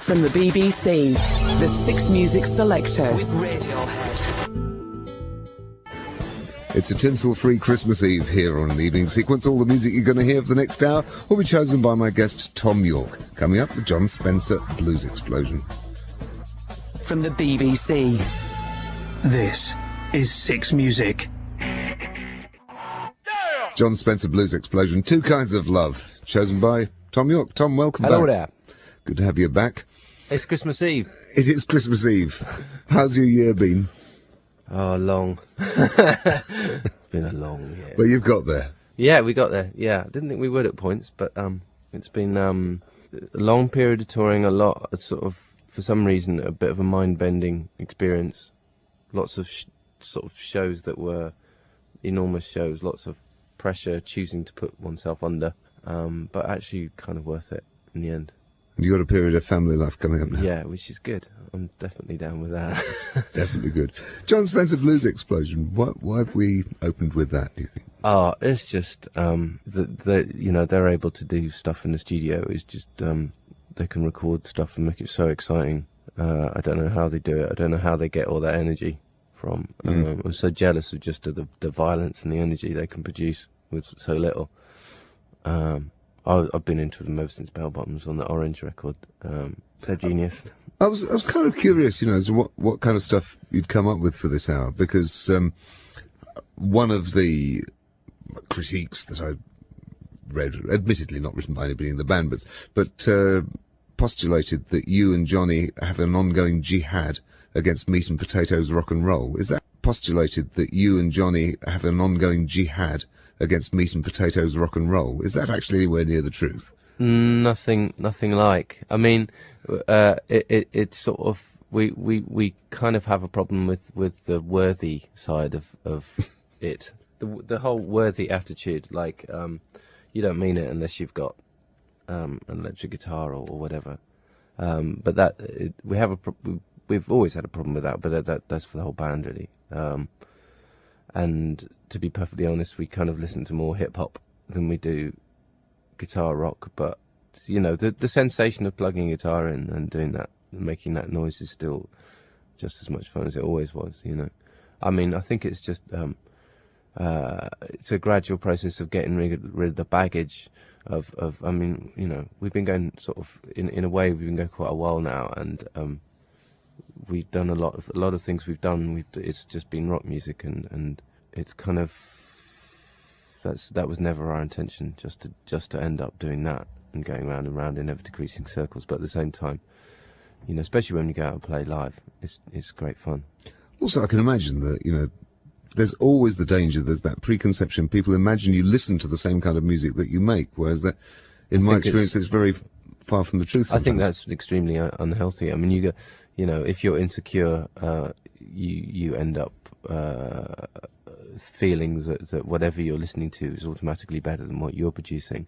From the BBC, the Six Music Selector. With Radiohead. It's a tinsel-free Christmas Eve here on an Evening Sequence. All the music you're going to hear for the next hour will be chosen by my guest Thom Yorke. Coming up, the Jon Spencer Blues Explosion. From the BBC. This is Six Music. Jon Spencer Blues Explosion, Two Kinds of Love, chosen by Thom Yorke. Tom, welcome back. Hello there. Good to have you back. It's Christmas Eve. It is Christmas Eve. How's your year been? Oh, long. It's been a long year. But you've got there. Yeah, we got there. Yeah, I didn't think we would at points, but it's been a long period of touring, a lot, sort of, for some reason, a bit of a mind-bending experience. Lots of sort of shows that were enormous shows, lots of pressure, choosing to put oneself under, but actually kind of worth it in the end. And you've got a period of family life coming up now. Yeah, which is good. I'm definitely down with that. Definitely good. Jon Spencer Blues Explosion. Why have we opened with that, do you think? Oh, it's just they're able to do stuff in the studio. It's just they can record stuff and make it so exciting. I don't know how they do it. I don't know how they get all that energy from. I'm so jealous of just the violence and the energy they can produce with so little. I've been into them ever since Bell Bottoms on the Orange record. They're genius. I was kind of curious, as to what kind of stuff you'd come up with for this hour, because one of the critiques that I read, admittedly not written by anybody in the band, but postulated that you and Johnny have an ongoing jihad against meat and potatoes rock and roll. Is that postulated that you and Johnny have an ongoing jihad against meat and potatoes rock and roll? Is that actually anywhere near the truth? Nothing like. I mean, it's sort of we kind of have a problem with the worthy side of it. The whole worthy attitude, like you don't mean it unless you've got an electric guitar or whatever. But we've always had a problem with that. But that's for the whole band really. And to be perfectly honest, we kind of listen to more hip hop than we do guitar rock. But the sensation of plugging a guitar in and doing that, making that noise, is still just as much fun as it always was. I mean, I think it's just it's a gradual process of getting rid of the baggage of. I mean, we've been going sort of in a way we've been going quite a while now, and we've done a lot of things we've done. It's just been rock music, and it's kind of that was never our intention, just to end up doing that and going round and round in ever-decreasing circles. But at the same time, especially when you go out and play live, it's great fun. Also, I can imagine that there's always the danger. There's that preconception. People imagine you listen to the same kind of music that you make, whereas that, in my experience, it's very far from the truth sometimes. I think that's extremely unhealthy. I mean, you go. If you're insecure, you end up feeling that whatever you're listening to is automatically better than what you're producing.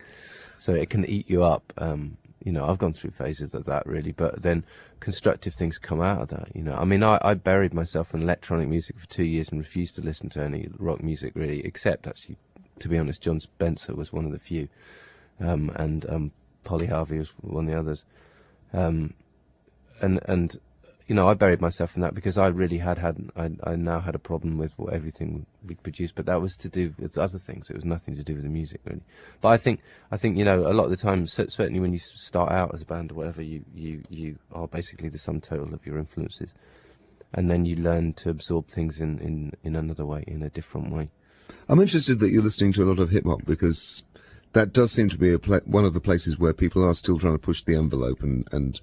So it can eat you up. I've gone through phases of that really, but then constructive things come out of that. I mean, I buried myself in electronic music for 2 years and refused to listen to any rock music really, except actually, to be honest, Jon Spencer was one of the few, and Polly Harvey was one of the others, and I buried myself in that because I really I now had a problem with everything we produced, but that was to do with other things. It was nothing to do with the music really. But I think a lot of the time, certainly when you start out as a band or whatever, you are basically the sum total of your influences, and then you learn to absorb things in another way, in a different way. I'm interested that you're listening to a lot of hip hop, because that does seem to be one of the places where people are still trying to push the envelope and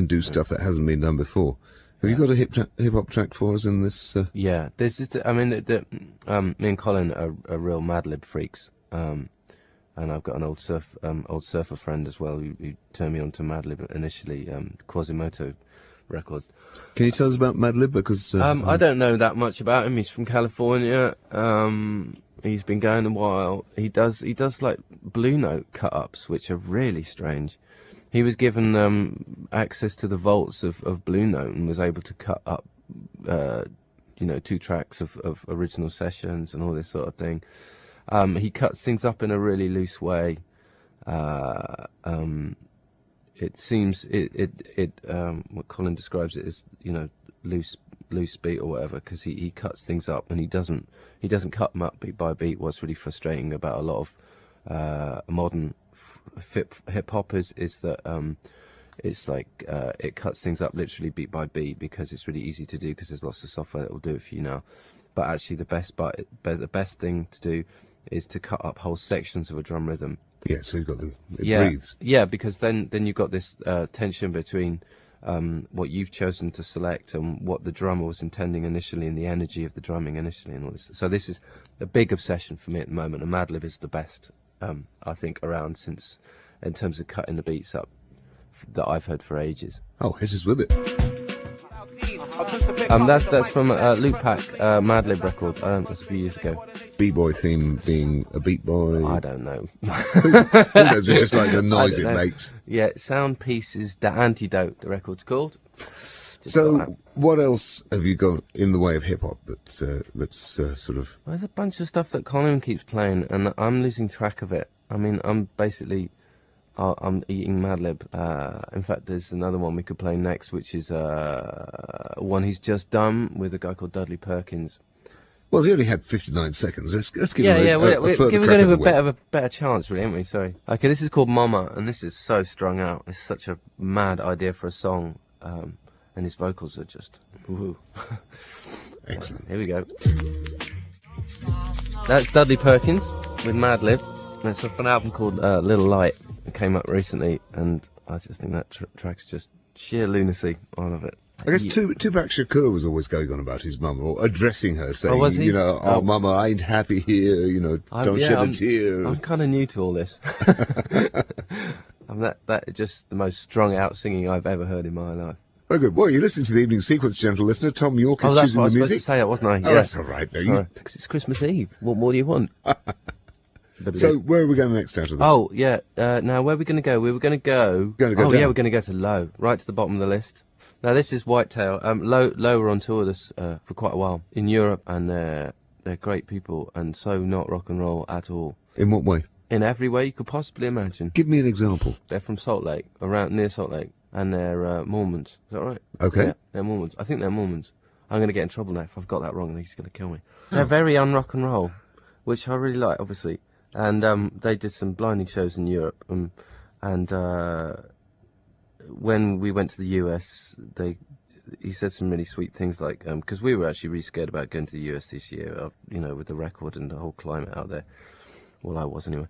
do stuff that hasn't been done before. Have you got a hip hop track for us in this? Yeah, there's just. I mean, me and Colin are real Mad Lib freaks, and I've got an old surfer friend as well who turned me on to Mad Lib initially. Quasimodo record. Can you tell us about Mad Lib? Because I don't know that much about him. He's from California. He's been going a while. He does like Blue Note cut-ups, which are really strange. He was given access to the vaults of Blue Note and was able to cut up, 2 tracks of original sessions and all this sort of thing. He cuts things up in a really loose way. it seems what Colin describes it as, you know, loose beat or whatever, because he cuts things up and he doesn't cut them up beat by beat. What's really frustrating about a lot of modern hip hop is that it's like it cuts things up literally beat by beat, because it's really easy to do, because there's lots of software that will do it for you now. But actually the best thing to do is to cut up whole sections of a drum rhythm. Yeah, so you've got it breathes. Yeah, because then you've got this tension between what you've chosen to select and what the drummer was intending initially, and the energy of the drumming initially, and all this. So this is a big obsession for me at the moment, and Madlib is the best, I think, around since, in terms of cutting the beats up, that I've heard for ages. Oh, hit us with it. That's from Loop Pack Madlib record. That's a few years ago. B-boy theme being a beat boy. I don't know. Who knows? It's just like the noise it makes. Yeah, Sound Pieces, The Antidote, the record's called. So, what else have you got in the way of hip hop that's sort of? There's a bunch of stuff that Colin keeps playing, and I'm losing track of it. I mean, I'm basically. I'm eating Madlib. In fact, there's another one we could play next, which is one he's just done with a guy called Dudley Perkins. Well, he only had 59 seconds. Let's give him we're going to have a better chance, really, aren't we? Sorry. Okay, this is called Mama, and this is so strung out. It's such a mad idea for a song, and his vocals are just woohoo. Excellent. Here we go. That's Dudley Perkins with Madlib. That's from an album called Little Light. It came up recently, and I just think that track's just sheer lunacy. I love it. I guess Tupac Shakur was always going on about his mum, or addressing her, saying, was he? you know, oh, Mama, I ain't happy here, you know, don't shed a tear. I'm kind of new to all this. That is just the most strung out singing I've ever heard in my life. Very good. Well, you're listening to the Evening Sequence, gentle listener. Thom Yorke is choosing the music. I was supposed to say that, wasn't I? Oh, yeah. that's all right. No, because it's Christmas Eve. What more do you want? So, where are we going next out of this? Oh, yeah. Now, where are we going to go? We were going to go... down. Yeah, we're going to go to Low, right to the bottom of the list. Now, this is Whitetail. Low were on tour with us for quite a while in Europe, and they're great people, and so not rock and roll at all. In what way? In every way you could possibly imagine. Give me an example. They're from Salt Lake, near Salt Lake, and they're Mormons. Is that right? Okay. Yeah, they're Mormons. I think they're Mormons. I'm going to get in trouble now if I've got that wrong, and he's going to kill me. They're very un-rock and roll, which I really like, obviously. And they did some blinding shows in Europe, and when we went to the US, he said some really sweet things, like because we were actually really scared about going to the US this year, you know, with the record and the whole climate out there. Well, I was anyway.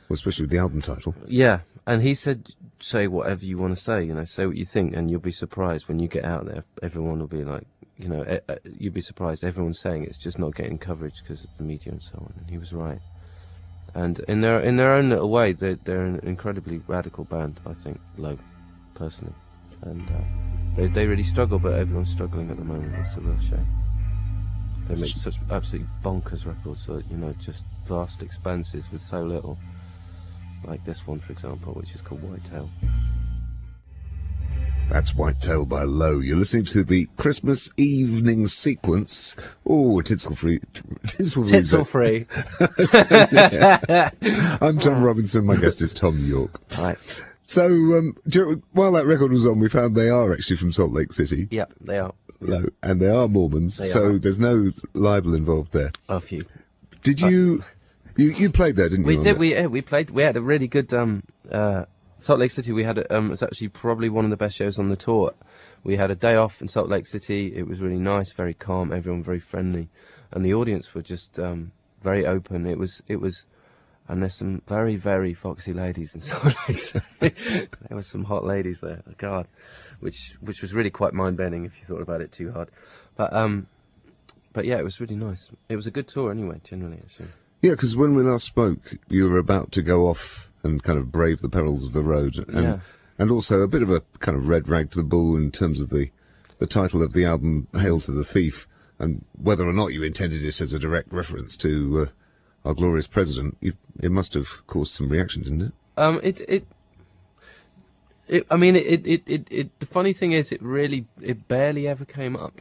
Well, especially with the album title. Yeah, and he said, say whatever you want to say, you know, say what you think, and you'll be surprised when you get out there. Everyone will be like, you know, you'll be surprised. Everyone's saying it's just not getting coverage because of the media and so on. And he was right. And in their own little way, they're an incredibly radical band, I think, Low, personally. And they really struggle, but everyone's struggling at the moment. It's a real shame. They make such absolutely bonkers records, so, you know, just vast expanses with so little. Like this one, for example, which is called Whitetail. That's Whitetail by Low. You're listening to the Christmas evening sequence. Oh, tinsel-free. Tinsel-free. I'm Tom Robinson. My guest is Thom Yorke. Right. So, while that record was on, we found they are actually from Salt Lake City. Yeah, they are. Low, and they are Mormons, there's no libel involved there. A few. Did you played there, didn't you? We played. We had a really good Salt Lake City. We had it was actually probably one of the best shows on the tour. We had a day off in Salt Lake City. It was really nice, very calm, everyone very friendly, and the audience were just very open. It was, and there's some very, very foxy ladies in Salt Lake City. There were some hot ladies there. God, which was really quite mind bending if you thought about it too hard. But yeah, it was really nice. It was a good tour anyway, generally. Actually. Yeah, because when we last spoke, you were about to go off and kind of brave the perils of the road, and also a bit of a kind of red rag to the bull in terms of the title of the album, Hail to the Thief, and whether or not you intended it as a direct reference to our glorious president. It must have caused some reaction, didn't it? The funny thing is, it barely ever came up,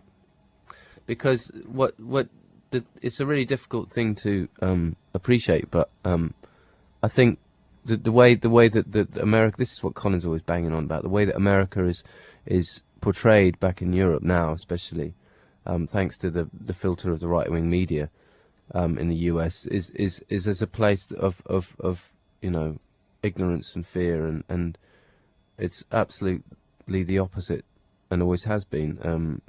because it's a really difficult thing to appreciate, but I think the way that America. This is what Colin's always banging on about. The way that America is portrayed back in Europe now, especially thanks to the filter of the right-wing media in the US, is as a place of ignorance and fear, and it's absolutely the opposite, and always has been.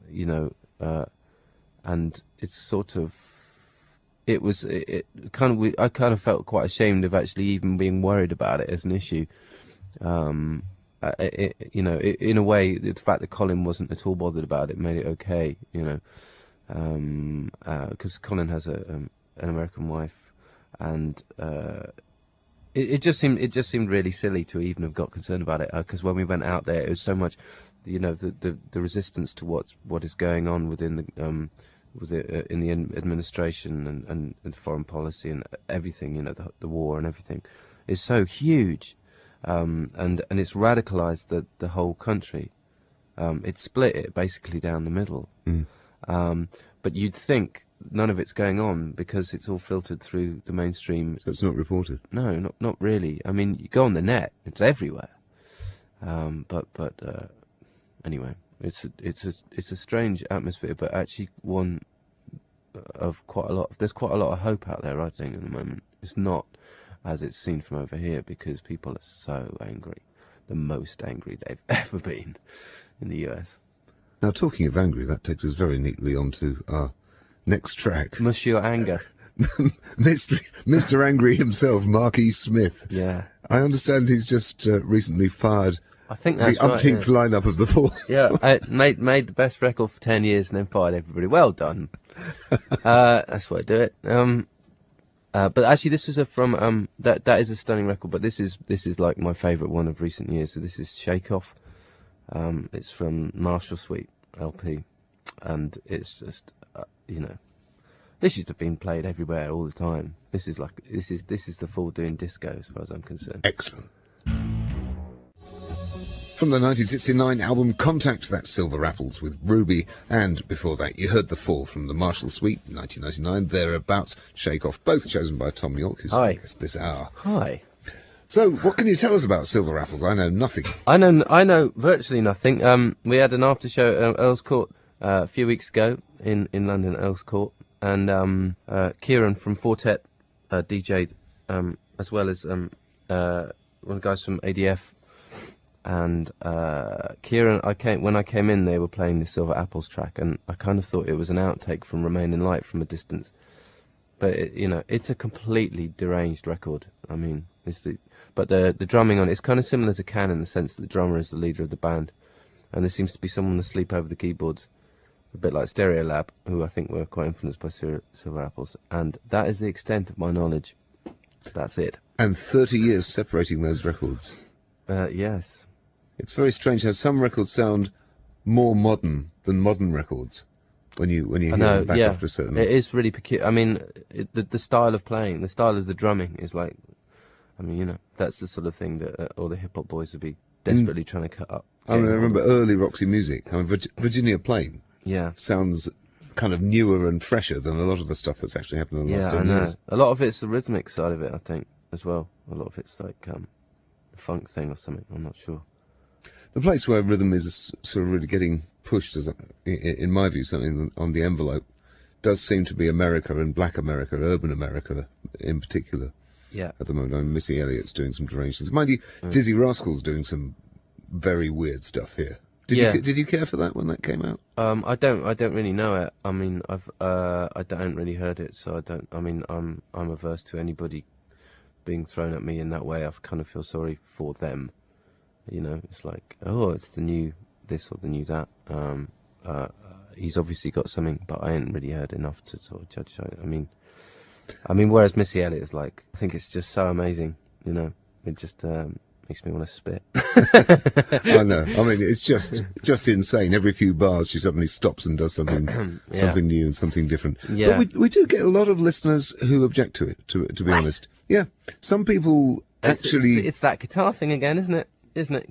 And it's sort of. I kind of felt quite ashamed of actually even being worried about it as an issue. In a way, the fact that Colin wasn't at all bothered about it made it okay. Because Colin has an American wife, and it just seemed really silly to even have got concerned about it. Because when we went out there, it was so much, the resistance to what is going on within the. In the administration and foreign policy and everything, the war and everything, is so huge, and it's radicalized the whole country. It's split it basically down the middle. But you'd think none of it's going on because it's all filtered through the mainstream. So it's not reported? No, not really. I mean, you go on the net; it's everywhere. Anyway. It's a strange atmosphere, but actually one of quite a lot. There's quite a lot of hope out there, I think, at the moment. It's not as it's seen from over here because people are so angry, the most angry they've ever been in the US. Now, talking of angry, that takes us very neatly onto our next track. Monsieur Anger. Mr. Angry himself, Mark E. Smith. Yeah. I understand he's just recently fired. I think that's the umpteenth lineup of the Fall. Yeah, I made the best record for 10 years and then fired everybody. Well done. That's why I do it. But actually, this was that is a stunning record. But this is like my favourite one of recent years. So this is Shake Off. It's from Marshall Suite LP, and it's just this should have been played everywhere all the time. This is the Fall doing disco as far as I'm concerned. Excellent. From the 1969 album Contact, that's Silver Apples with Ruby, and before that you heard The Fall from the Marshall Suite, 1999, thereabouts, Shake Off, both chosen by Thom Yorke, who's our guest this hour. Hi. So, what can you tell us about Silver Apples? I know nothing. I know virtually nothing. We had an after show at Earl's Court a few weeks ago in London, Earl's Court, and Kieran from Fortet DJ'd, as well as one of the guys from ADF. And Kieran, when I came in, they were playing the Silver Apples track, and I kind of thought it was an outtake from Remain in Light from a distance. But it's a completely deranged record. I mean, but the drumming on it's kind of similar to Can in the sense that the drummer is the leader of the band, and there seems to be someone asleep over the keyboards, a bit like Stereolab, who I think were quite influenced by Silver Apples. And that is the extent of my knowledge. That's it. And 30 years separating those records. Yes. It's very strange how some records sound more modern than modern records when you hear them back after a certain. It is really peculiar. I mean, the style of playing, the style of the drumming is like, I mean, that's the sort of thing that all the hip hop boys would be desperately trying to cut up. I remember early Roxy music. I mean, Virginia Plain. Yeah. Sounds kind of newer and fresher than a lot of the stuff that's actually happened in the last 10 years. A lot of it's the rhythmic side of it, I think, as well. A lot of it's like the funk thing or something. I'm not sure. The place where rhythm is sort of really getting pushed, in my view, something on the envelope, does seem to be America and Black America, urban America in particular. Yeah. At the moment, I mean, Missy Elliott's doing some deranged things. Mind you, Dizzy Rascal's doing some very weird stuff here. Did you care for that when that came out? I don't really know it. I mean, I don't really heard it, so I don't. I mean, I'm averse to anybody being thrown at me in that way. I kind of feel sorry for them. It's like, oh, it's the new this or the new that. He's obviously got something, but I ain't really heard enough to sort of judge it. I mean, whereas Missy Elliott is like, I think it's just so amazing. It just makes me want to spit. I know. I mean, it's just insane. Every few bars, she suddenly stops and does something something new and something different. Yeah. But we do get a lot of listeners who object to it. To be honest, yeah. Some people actually. It's that guitar thing again, isn't it?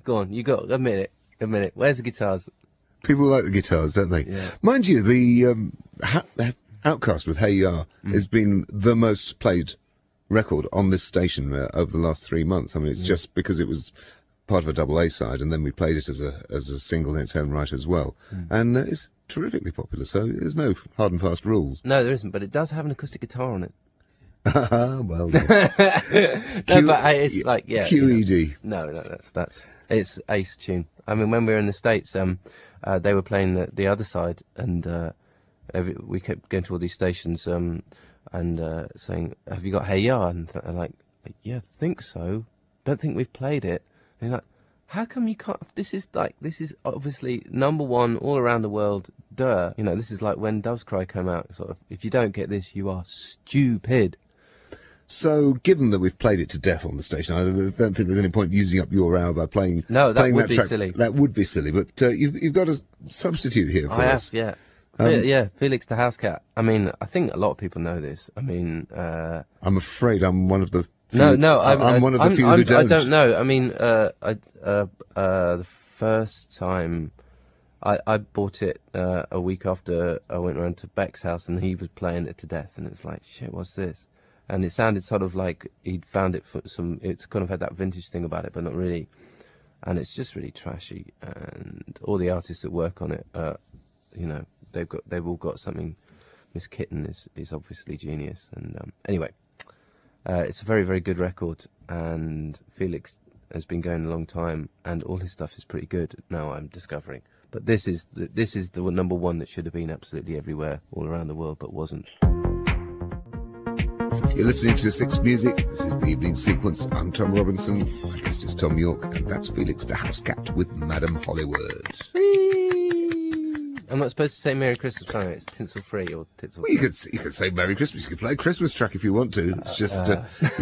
Go on, you got admit it. Where's the guitars? People like the guitars, don't they? Yeah. Mind you, the Outcast with Hey Ya has been the most played record on this station over the last 3 months. I mean, it's just because it was part of a double A side, and then we played it as a single in its own right as well. And it's terrifically popular, so there's no hard and fast rules. No, there isn't, but it does have an acoustic guitar on it. Well, yes. No, but it's like, yeah. QED. No, that's it's ace tune. I mean, when we were in the States, they were playing the other side, and we kept going to all these stations and saying, "Have you got Hey Ya?" And they're like, "Yeah, I think so. Don't think we've played it." And you're like, "How come you can't? This is obviously #1 all around the world. Duh. You know, this is like when Doves Cry came out. Sort of, if you don't get this, you are stupid." So, given that we've played it to death on the station, I don't think there's any point using up your hour by playing. No, that playing would that be track. silly. That would be silly. But you've got a substitute here for us. I have, yeah. Felix the House Cat. I mean, I think a lot of people know this. I mean, I'm afraid I'm one of the. Few, I'm one of the few who don't. I don't know. I mean, the first time I bought it a week after I went round to Beck's house, and he was playing it to death, and it was like, shit, what's this? And it sounded sort of like he'd found it for some. It's kind of had that vintage thing about it, but not really. And it's just really trashy. And all the artists that work on it, you know, they've all got something. Miss Kitten is obviously genius. And anyway, it's a very, very good record. And Felix has been going a long time, and all his stuff is pretty good. Now I'm discovering. But this is the #1 that should have been absolutely everywhere, all around the world, but wasn't. You're listening to Six Music. This is the evening sequence. I'm Tom Robinson. My guest is Thom Yorke, and that's Felix the House Cat with Madam Hollywood. Whee! I'm not supposed to say Merry Christmas, am I? It's tinsel free or tinsel. Well, you could say Merry Christmas. You could play a Christmas track if you want to. It's just you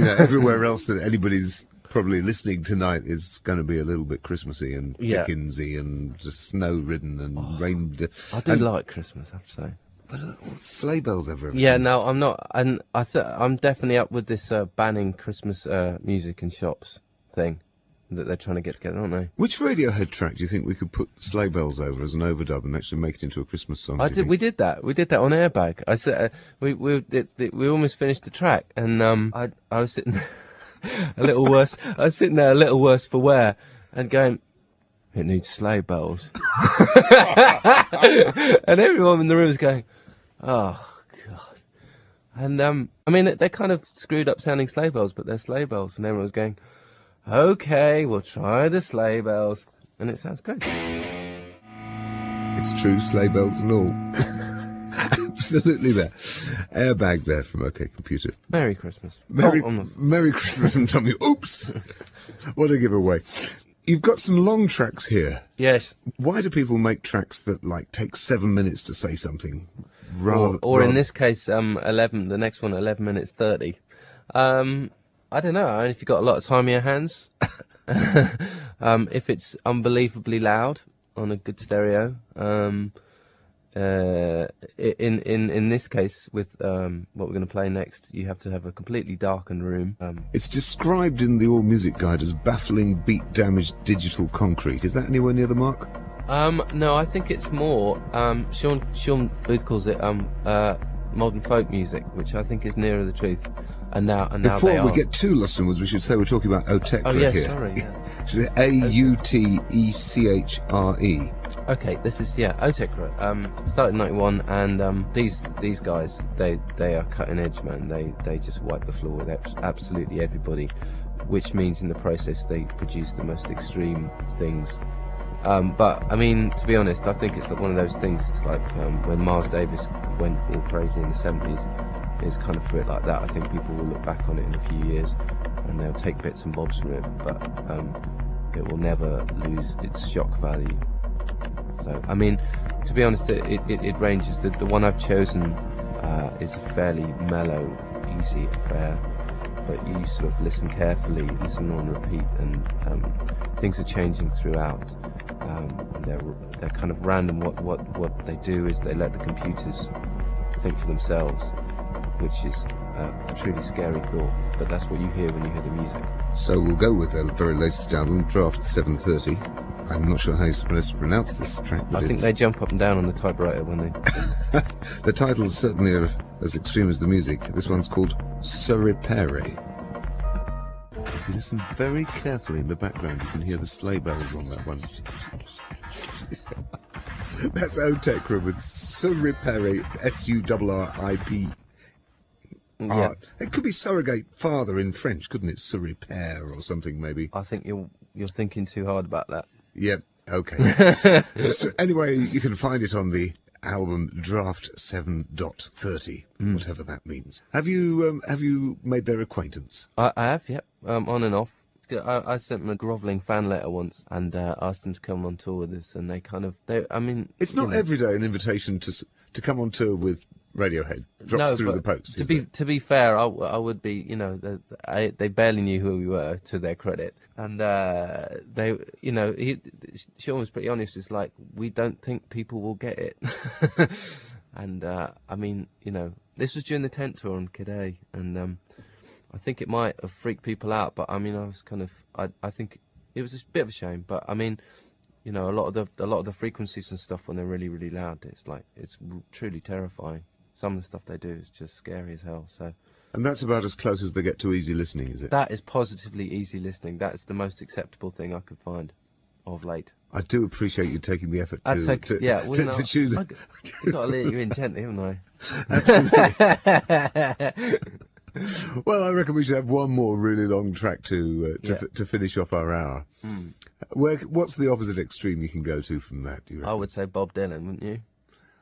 know, everywhere else that anybody's probably listening tonight is going to be a little bit Christmassy and Dickensy and just snow-ridden and rain. I do like Christmas, I have to say. But sleigh bells everywhere. Yeah, no, I'm not, and I'm definitely up with this banning Christmas music in shops thing that they're trying to get together, aren't they? Which Radiohead track do you think we could put sleigh bells over as an overdub and actually make it into a Christmas song? We did that on Airbag. I said we almost finished the track, and I was sitting a little worse. I was sitting there a little worse for wear, and going, it needs sleigh bells, and everyone in the room was going, oh God. And I mean, they're kind of screwed up sounding sleigh bells, but they're sleigh bells, and everyone was going, okay, we'll try the sleigh bells, and it sounds great. It's true, sleigh bells and all. Absolutely there. Airbag there from OK Computer. Merry Christmas. Merry Christmas and Tommy. Oops! What a giveaway. You've got some long tracks here. Yes. Why do people make tracks that take 7 minutes to say something? Or in this case, 11. The next one, 11 minutes 30. I don't know. If you've got a lot of time in your hands, if it's unbelievably loud on a good stereo. In this case, with what we're going to play next, you have to have a completely darkened room. It's described in the All Music Guide as baffling beat-damaged digital concrete. Is that anywhere near the mark? No, I think it's more. Sean Booth calls it modern folk music, whiwhich I think is nearer the truth. And now before we get too lost in woods, we should say we're talking about Autechre here. Sorry. Yeah. So Autechre. Okay, this is Autechre. Started in '91, and these guys, they are cutting edge, man. They just wipe the floor with absolutely everybody, which means in the process they produce the most extreme things. But I mean, to be honest, I think it's like one of those things. It's like when Miles Davis went all crazy in the '70s. It's kind of for it like that. I think people will look back on it in a few years, and they'll take bits and bobs from it, but it will never lose its shock value. So, I mean, to be honest, it ranges. The one I've chosen is a fairly mellow, easy affair, but you sort of listen carefully, listen on repeat, and things are changing throughout. They're kind of random. What they do is they let the computers think for themselves, which is a truly scary thought, but that's what you hear when you hear the music. So we'll go with their very latest album, Draft 730. I'm not sure how you're supposed to pronounce this track. I think they jump up and down on the typewriter when they... The titles certainly are as extreme as the music. This one's called Surrepere. If you listen very carefully in the background, you can hear the sleigh bells on that one. That's Otekra with Surrepere, S-U-R-R-I-P. Yeah. It could be surrogate father in French, couldn't it? Surrepere or something, maybe. I think you're thinking too hard about that. Yep, okay. Anyway, you can find it on the album Draft 7.30, whatever that means. Have you made their acquaintance? I have, yep, on and off. I sent them a grovelling fan letter once and asked them to come on tour with us, and It's not every day an invitation to come on tour with Radiohead drops through the post. To be fair, I would be, they barely knew who we were, to their credit, and Sean was pretty honest. It's like, we don't think people will get it, and this was during the tent tour on Kid A, and I think it might have freaked people out, but I was I think it was a bit of a shame, but a lot of the frequencies and stuff, when they're really, really loud, it's truly terrifying. Some of the stuff they do is just scary as hell. So, and that's about as close as they get to easy listening, is it? That is positively easy listening. That is the most acceptable thing I could find of late. I do appreciate you taking the effort to choose it. I've got to let you in gently, haven't I? Absolutely. Well, I reckon we should have one more really long track to finish off our hour. What's the opposite extreme you can go to from that, do you reckon? I would say Bob Dylan, wouldn't you?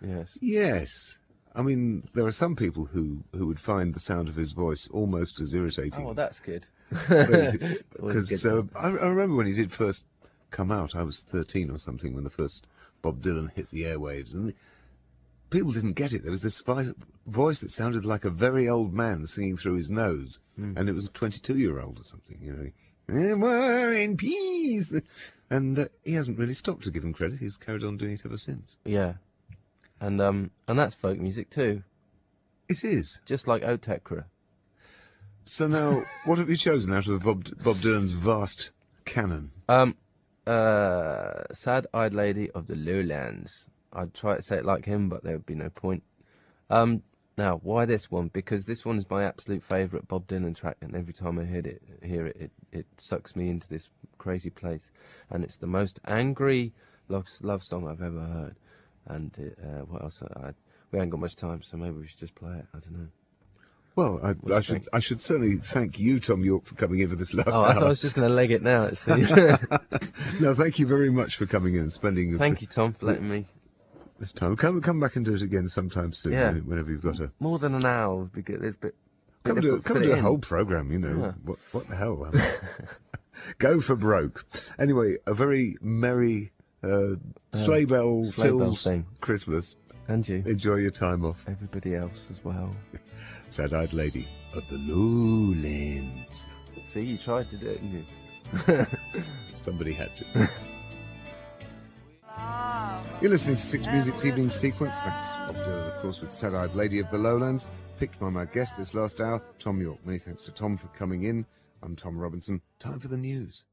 Yes. Yes. There are some people who would find the sound of his voice almost as irritating. Oh, that's good. Because I remember when he did first come out, I was 13 or something, when the first Bob Dylan hit the airwaves, and people didn't get it. There was this voice that sounded like a very old man singing through his nose, and it was a 22-year-old or something, War in peace! And he hasn't really stopped to give him credit. He's carried on doing it ever since. Yeah. And that's folk music too. It is. Just like Otekra. So now, what have you chosen out of Bob Dylan's vast canon? Sad-Eyed Lady of the Lowlands. I'd try to say it like him, but there would be no point. Now, why this one? Because this one is my absolute favourite Bob Dylan track, and every time I hear it, it sucks me into this crazy place. And it's the most angry love song I've ever heard. And what else? We haven't got much time, so maybe we should just play it. I don't know. Well, I should certainly thank you, Thom Yorke, for coming in for this last hour. I thought I was just going to leg it now, actually. No, thank you very much for coming in and spending... Thank you, Tom, for letting me... This time. Come back and do it again sometime soon, whenever you've got a... More than an hour would be good. It's a bit... Come do a whole programme, Yeah. What the hell? Go for broke. Anyway, a very merry... sleigh bell-filled Christmas. And you. Enjoy your time off. Everybody else as well. Sad-Eyed Lady of the Lowlands. See, you tried to do it, didn't you? Somebody had to. You're listening to Six Music's Evening Sequence. That's Bob Dylan, of course, with Sad-Eyed Lady of the Lowlands. Picked by my guest this last hour, Thom Yorke. Many thanks to Tom for coming in. I'm Tom Robinson. Time for the news.